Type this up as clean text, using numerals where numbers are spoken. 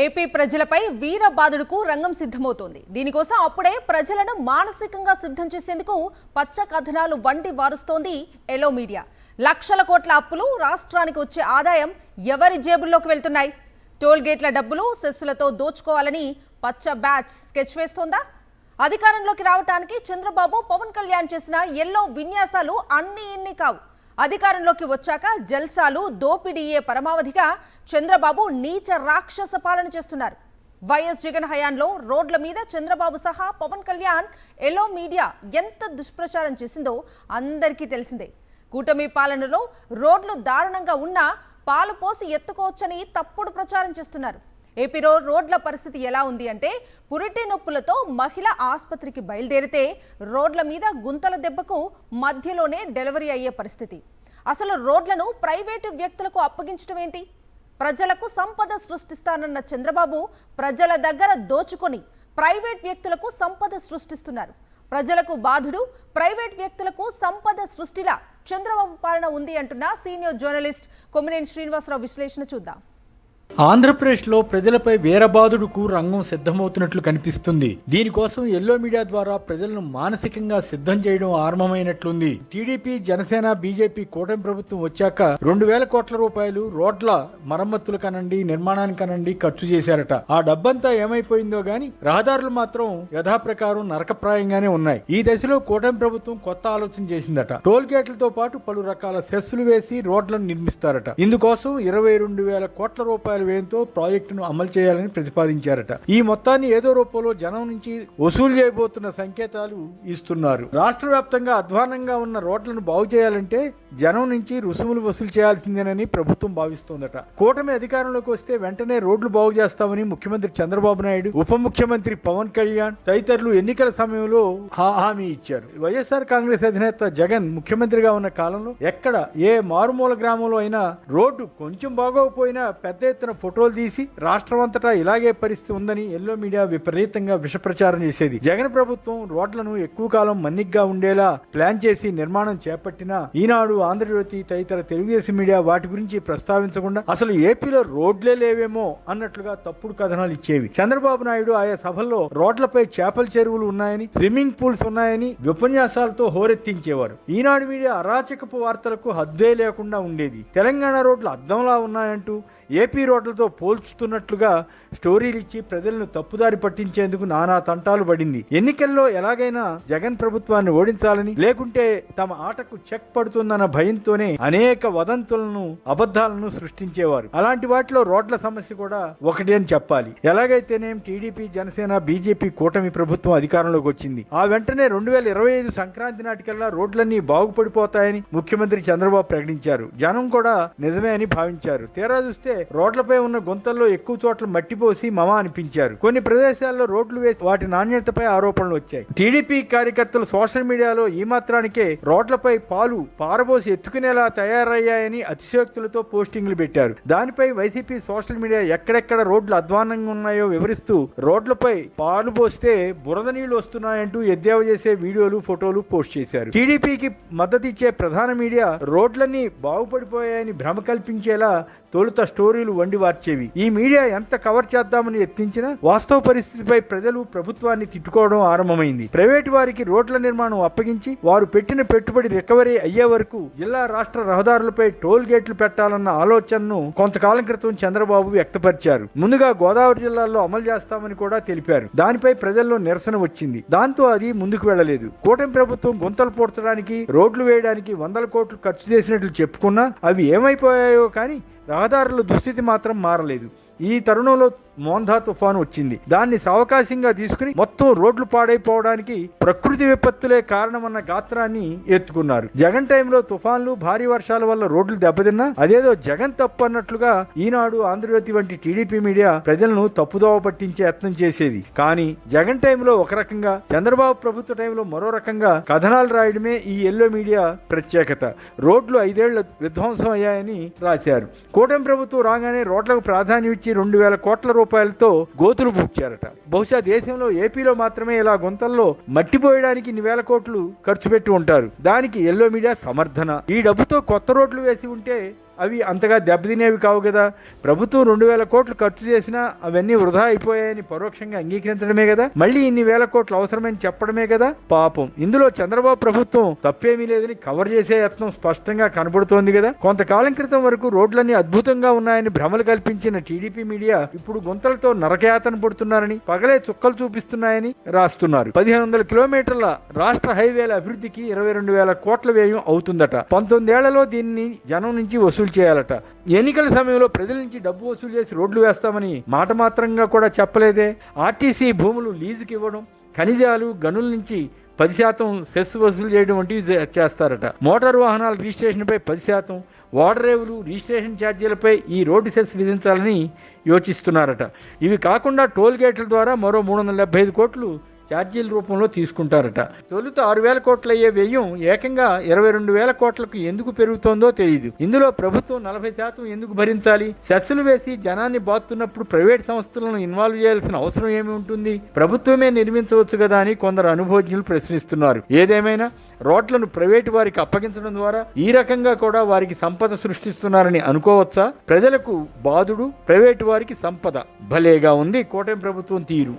AP ప్రజలపై వీరబాదుడుకు రంగం సిద్ధమవుతోంది. దీనికోసం అప్పుడే ప్రజలను మానసికంగా సిద్ధం చేసేందుకు పచ్చ కథనాలు వండి వారుస్తోంది ఎల్లో మీడియా. లక్షల కోట్ల అప్పులు, రాష్ట్రానికి వచ్చే ఆదాయం ఎవరి జేబుల్లోకి వెళ్తున్నాయి? టోల్ గేట్ల డబ్బులు సెస్సులతో దోచుకోవాలని పచ్చ బ్యాచ్ స్కెచ్ వేస్తోందా? అధికారంలోకి రావడానికి చంద్రబాబు, పవన్ కళ్యాణ్ చేసిన ఎల్లో విన్యాసాలు అన్ని ఇన్ని కావు. అధికారంలోకి వచ్చాక జల్సాలు, దోపిడీయే పరమావధిగా చంద్రబాబు నీచ రాక్షస పాలన చేస్తున్నారు. వైఎస్ జగన్ హయాంలో రోడ్ల మీద చంద్రబాబు సహా పవన్ కళ్యాణ్ ఎల్లో మీడియా ఎంత దుష్ప్రచారం చేసిందో అందరికీ తెలిసిందే. కూటమి పాలనలో రోడ్లు దారుణంగా ఉన్నా పాలు పోసి ఎత్తుకోవచ్చని తప్పుడు ప్రచారం చేస్తున్నారు. ఏపీలో రోడ్ల పరిస్థితి ఎలా ఉంది అంటే, పురిటి నొప్పులతో మహిళ ఆసుపత్రికి బయలుదేరితే రోడ్ల మీద గుంతల దెబ్బకు మధ్యలోనే డెలివరీ అయ్యే పరిస్థితి. అసలు రోడ్లను ప్రైవేటు వ్యక్తులకు అప్పగించడం ఏంటి? ప్రజలకు సంపద సృష్టిస్తానన్న చంద్రబాబు ప్రజల దగ్గర దోచుకొని ప్రైవేట్ వ్యక్తులకు సంపద సృష్టిస్తున్నారు. ప్రజలకు బాధుడు, ప్రైవేట్ వ్యక్తులకు సంపద సృష్టిలా చంద్రబాబు పాలన ఉంది అంటున్న సీనియర్ జర్నలిస్ట్ కొమ్మినేని శ్రీనివాసరావు విశ్లేషణ చూద్దాం. ఆంధ్రప్రదేశ్లో ప్రజలపై వీరబాదుడుకు రంగం సిద్ధమవుతున్నట్లు కనిపిస్తుంది. దీనికోసం ఎల్లో మీడియా ద్వారా ప్రజలను మానసికంగా సిద్ధం చేయడం ఆరంభమైనట్లుంది. టీడీపీ, జనసేన, బీజేపీ కూటమి ప్రభుత్వం వచ్చాక 2,000 కోట్ల రూపాయలు రోడ్ల మరమ్మతులు కనండి, నిర్మాణానికనండి ఖర్చు చేశారట. ఆ డబ్బంతా ఏమైపోయిందో గాని రహదారులు మాత్రం యథాప్రకారం నరకప్రాయంగానే ఉన్నాయి. ఈ దశలో కూటమి ప్రభుత్వం కొత్త ఆలోచన చేసిందట. టోల్ గేట్లతో పాటు పలు రకాల సెస్సులు వేసి రోడ్లను నిర్మిస్తారట. ఇందుకోసం 22,000 కోట్ల రూపాయల వ్యయంతో ప్రాజెక్టును అమలు చేయాలని ప్రతిపాదించారట. ఈ మొత్తాన్ని ఏదో రూపంలో జనం నుంచి వసూలు చేయబోతున్న సంకేతాలు ఇస్తున్నారు. రాష్ట్ర వ్యాప్తంగా అధ్వానంగా ఉన్న రోడ్లను బాగు చేయాలంటే జనం నుంచి రుసుములు వసూలు చేయాల్సిందేనని ప్రభుత్వం భావిస్తోందట. కూటమి అధికారంలోకి వస్తే వెంటనే రోడ్లు బాగు చేస్తామని ముఖ్యమంత్రి చంద్రబాబు నాయుడు, ఉప ముఖ్యమంత్రి పవన్ కళ్యాణ్ తదితరులు ఎన్నికల సమయంలో హామీ ఇచ్చారు. వైఎస్ఆర్ కాంగ్రెస్ అధినేత జగన్ ముఖ్యమంత్రిగా ఉన్న కాలంలో ఎక్కడ ఏ మారుమూల గ్రామంలో అయినా రోడ్డు కొంచెం బాగోకపోయినా పెద్ద ఎత్తున ఫోటోలు తీసి రాష్ట్రం అంతటా ఇలాగే పరిస్థితి ఉందని ఎల్లో మీడియా విపరీతంగా విషప్రచారం చేసేది. జగన్ ప్రభుత్వం రోడ్లను ఎక్కువ కాలం మన్నిగ్గా ఉండేలా ప్లాన్ చేసి నిర్మాణం చేపట్టినా ఈనాడు, ఆంధ్రజ్యోతి తదితర తెలుగుదేశం మీడియా వాటి గురించి ప్రస్తావించకుండా అసలు ఏపీలో రోడ్లే లేవేమో అన్నట్లుగా తప్పుడు కథనాలు ఇచ్చేవి. చంద్రబాబు నాయుడు ఆయా సభల్లో రోడ్లపై చేపల చెరువులు ఉన్నాయని, స్విమ్మింగ్ పూల్స్ ఉన్నాయని ఉపన్యాసాలతో హోరెత్తించేవారు. ఈనాడు మీడియా అరాచకపు వార్తలకు హద్దే లేకుండా ఉండేది. తెలంగాణ రోడ్లు అద్దంలా ఉన్నాయంటూ ఏపీ రోడ్లతో పోల్చుతున్నట్లుగా స్టోరీలు ఇచ్చి ప్రజలను తప్పుదారి పట్టించేందుకు నానా తంటాలు పడింది. ఎన్నికల్లో ఎలాగైనా జగన్ ప్రభుత్వాన్ని ఓడించాలని, లేకుంటే తమ ఆటకు చెక్ పడుతుందన్న భయంతోనే అనేక వదంతులను, అబద్ధాలను సృష్టించేవారు. అలాంటి వాటిలో రోడ్ల సమస్య కూడా ఒకటి అని చెప్పాలి. ఎలాగైతేనేం టీడీపీ, జనసేన, బీజేపీ కూటమి ప్రభుత్వం అధికారంలోకి వచ్చింది. ఆ వెంటనే 2025 సంక్రాంతి నాటికల్లా రోడ్లన్నీ బాగుపడిపోతాయని ముఖ్యమంత్రి చంద్రబాబు ప్రకటించారు. జనం కూడా నిజమే అని భావించారు. తీరా చూస్తే రోడ్లపై ఉన్న గుంతల్లో ఎక్కువ చోట్ల మట్టిపోసి మమ అనిపించారు. కొన్ని ప్రదేశాల్లో రోడ్లు వేసి వాటి నాణ్యతపై ఆరోపణలు వచ్చాయి. టీడీపీ కార్యకర్తలు సోషల్ మీడియాలో ఈ మాత్రానికే రోడ్లపై పాలు పారబోసి ఎత్తుకునేలా తయారయ్యాయని అతిశయోక్తులతో పోస్టింగ్లు పెట్టారు. దానిపై వైసీపీ సోషల్ మీడియా ఎక్కడెక్కడ రోడ్లు అధ్వానంగా ఉన్నాయో వివరిస్తూ రోడ్లపై పాలు పోస్తే బురద నీళ్లు వస్తున్నాయంటూ ఎద్దేవా చేసే వీడియోలు, ఫోటోలు పోస్ట్ చేశారు. టీడీపీకి మద్దతిచ్చే ప్రధాన మీడియా రోడ్లన్నీ బాగుపడిపోయాయని భ్రమ కల్పించేలా తొలుత స్టోరీలు వండి వార్చేవి. ఈ మీడియా ఎంత కవర్ చేద్దామని యత్నించినా వాస్తవ పరిస్థితిపై ప్రజలు ప్రభుత్వాన్ని తిట్టుకోవడం ఆరంభమైంది. ప్రైవేటు వారికి రోడ్ల నిర్మాణం అప్పగించి వారు పెట్టిన పెట్టుబడి రికవరీ అయ్యే వరకు జిల్లా, రాష్ట్ర రహదారులపై టోల్ గేట్లు పెట్టాలన్న ఆలోచనను కొంతకాలం క్రితం చంద్రబాబు వ్యక్తపరిచారు. ముందుగా గోదావరి జిల్లాలో అమలు చేస్తామని కూడా తెలిపారు. దానిపై ప్రజల్లో నిరసన వచ్చింది. దాంతో అది ముందుకు వెళ్లలేదు. కూటమి ప్రభుత్వం గుంతలు పూడ్చడానికి, రోడ్లు వేయడానికి 100 కోట్లు ఖర్చు చేసినట్లు చెప్పుకున్నా అవి ఏమైపోయాయో కానీ రహదారుల దుస్థితి మాత్రం మారలేదు. ఈ తరుణంలో మోందా తుఫాను వచ్చింది. దాన్ని సావకాశంగా తీసుకుని మొత్తం రోడ్లు పాడైపోవడానికి ప్రకృతి విపత్తులే కారణమన్న గాత్రాన్ని ఎత్తుకున్నారు. జగన్ టైంలో తుఫాన్లు, భారీ వర్షాల వల్ల రోడ్లు దెబ్బతిన్నా అదేదో జగన్ తప్పు అన్నట్లుగా ఈనాడు, ఆంధ్రజ్యోతి వంటి టీడీపీ మీడియా ప్రజలను తప్పుదోవ పట్టించే యత్నం చేసేది. కానీ జగన్ టైంలో ఒక రకంగా, చంద్రబాబు ప్రభుత్వ టైంలో మరో రకంగా కథనాలు రాయడమే ఈ ఎల్లో మీడియా ప్రత్యేకత. రోడ్లు 5 ఏళ్ల విధ్వంసం అయ్యాయని రాశారు. కూటమి ప్రభుత్వం రాగానే రోడ్లకు ప్రాధాన్యం ఇచ్చి 2,000 కోట్ల రూపాయలతో గోతులు పూడ్చారట. బహుశా దేశంలో ఏపీలో మాత్రమే ఇలా గుంతల్లో మట్టిపోయడానికి 1,000 కోట్లు ఖర్చు పెట్టి ఉంటారు. దానికి ఎల్లో మీడియా సమర్థన. ఈ డబ్బుతో కొత్త రోడ్లు వేసి ఉంటే అవి అంతగా దెబ్బతినేవి కావు కదా. ప్రభుత్వం 2,000 కోట్లు ఖర్చు చేసినా అవన్నీ వృధా అయిపోయాయని పరోక్షంగా అంగీకరించడమే కదా, మళ్ళీ ఇన్ని వేల కోట్లు అవసరమని చెప్పడమే కదా పాపం. ఇందులో చంద్రబాబు ప్రభుత్వం తప్పేమీ లేదని కవర్ చేసే యత్నం స్పష్టంగా కనబడుతోంది కదా. కొంతకాలం క్రితం వరకు రోడ్లన్నీ అద్భుతంగా ఉన్నాయని భ్రమలు కల్పించిన టీడీపీ మీడియా ఇప్పుడు గుంతలతో నరకయాతన పడుతున్నారని, పగలే చుక్కలు చూపిస్తున్నాయని రాస్తున్నారు. 1,500 కిలోమీటర్ల రాష్ట్ర హైవేల అభివృద్ధికి 22,000 కోట్ల వ్యయం అవుతుందట. 19 ఏళ్లలో దీన్ని జనం నుంచి వసూలు చేయాలట. ఎన్నికల సమయంలో ప్రజల నుంచి డబ్బు వసూలు చేసి రోడ్లు వేస్తామని మాట మాత్రంగా కూడా చెప్పలేదే. ఆర్టీసీ భూములు లీజుకి ఇవ్వడం, ఖనిజాలు గనుల నుంచి 10% సెస్ వసూలు చేయడం వంటివి చేస్తారట. మోటారు వాహనాల రిజిస్ట్రేషన్పై 10%, ఓడరేవులు రిజిస్ట్రేషన్ ఛార్జీలపై ఈ రోడ్డు సెస్ విధించాలని యోచిస్తున్నారట. ఇవి కాకుండా టోల్ గేట్ల ద్వారా మరో 375 కోట్లు ఛార్జీల రూపంలో తీసుకుంటారట. తొలుత 6,000 కోట్ల అయ్యే వ్యయం ఏకంగా 22,000 కోట్లకు ఎందుకు పెరుగుతోందో తెలియదు. ఇందులో ప్రభుత్వం 40% ఎందుకు భరించాలి? సెస్సులు వేసి జనాన్ని బాతున్నప్పుడు ప్రైవేట్ సంస్థలను ఇన్వాల్వ్ చేయాల్సిన అవసరం ఏమి ఉంటుంది? ప్రభుత్వమే నిర్మించవచ్చు కదా అని కొందరు అనుభవజ్ఞులు ప్రశ్నిస్తున్నారు. ఏదేమైనా రోడ్లను ప్రైవేటు వారికి అప్పగించడం ద్వారా ఈ రకంగా కూడా వారికి సంపద సృష్టిస్తున్నారని అనుకోవచ్చా? ప్రజలకు బాధుడు, ప్రైవేటు వారికి సంపద. భలేగా ఉంది కూటమి ప్రభుత్వం తీరు.